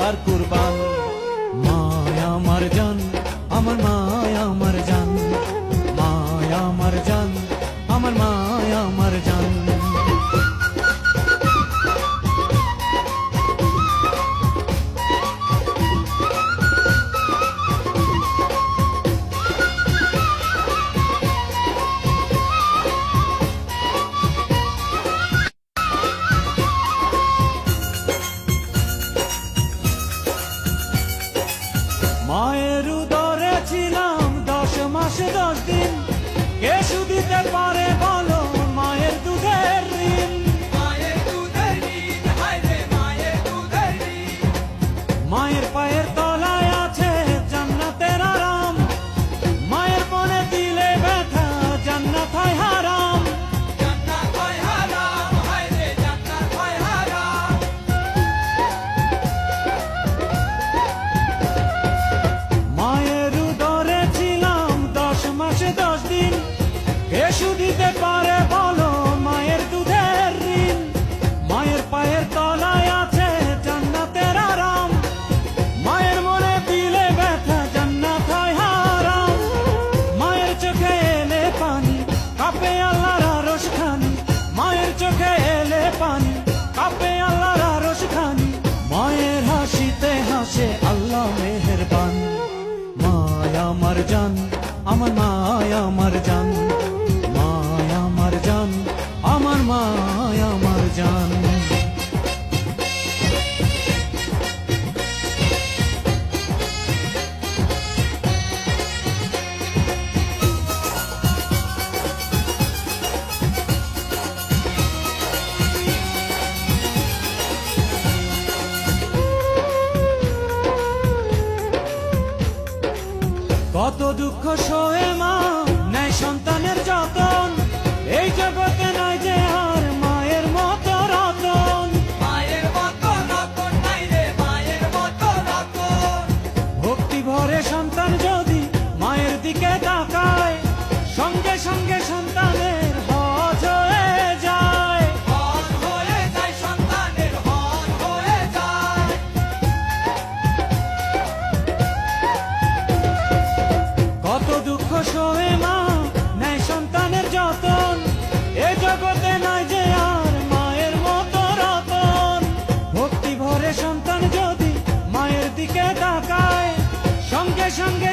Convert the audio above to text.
আর কুরবান। মায়া আমার জান, আমার মায়া আমার জান, মায়া আমার জান, আমার মায়া আমার জান। মায়ের উদরে ছিলাম 10 মাস 10 দিন, কে শুধিতে পারে বলো মায়ের দুধের ঋণ। মায়ের দুধের ঋণ, হায় রে মায়ের দুধের ঋণ। মায়ের পায়ের তলায় আছে জান্নাতের আরাম, মায়ের মনে দিলে ব্যথা জান্নাত হয় হারাম। জান্নাত হয় হারাম, হায় রে জান্নাত হয় হারাম। মায়ের উদরে ছিলাম 10 মাস 10 দিন, কে শুধিতে পারে বলো মায়ের দুধের ঋণ। মায়ের পায়ের তলায় আছে জান্নাতের আরাম, মায়ের মনে দিলে ব্যথা জান্নাত হয় হারাম। মায়ের চোখে এলে পানি কাঁপে আল্লাহর আরশ খানি, মায়ের চোখে এলে পানি কাঁপে আল্লাহর আরশ খানি। মায়ের হাসিতে হাসে আল্লাহ মেহেরবান। মায়া আমার জান, আমার মায়া আমার জান, মায়া আমার জান, আমার মায়া আমার জান। কত দুঃখ সয়ে মা নেয় সন্তানের যতন, এই জগতে নাই যে আর মায়ের মতো রতন। মায়ের মতো রতন নাই রে মায়ের মতো রতন। ভক্তি ভরে সন্তান যদি মায়ের দিকে তাকায়, সঙ্গে সঙ্গে সন্তানের হজ হয়ে যায়। হজ হয়ে যায় সন্তানের, হজ হয়ে যায়। কত দুঃখ সয়ে মা নেয় সন্তানের যতন, এ জগতে নাই যে আর মায়ের মতো রতন। ভক্তি ভরে সন্তান যদি মায়ের দিকে তাকায়, সঙ্গে সঙ্গে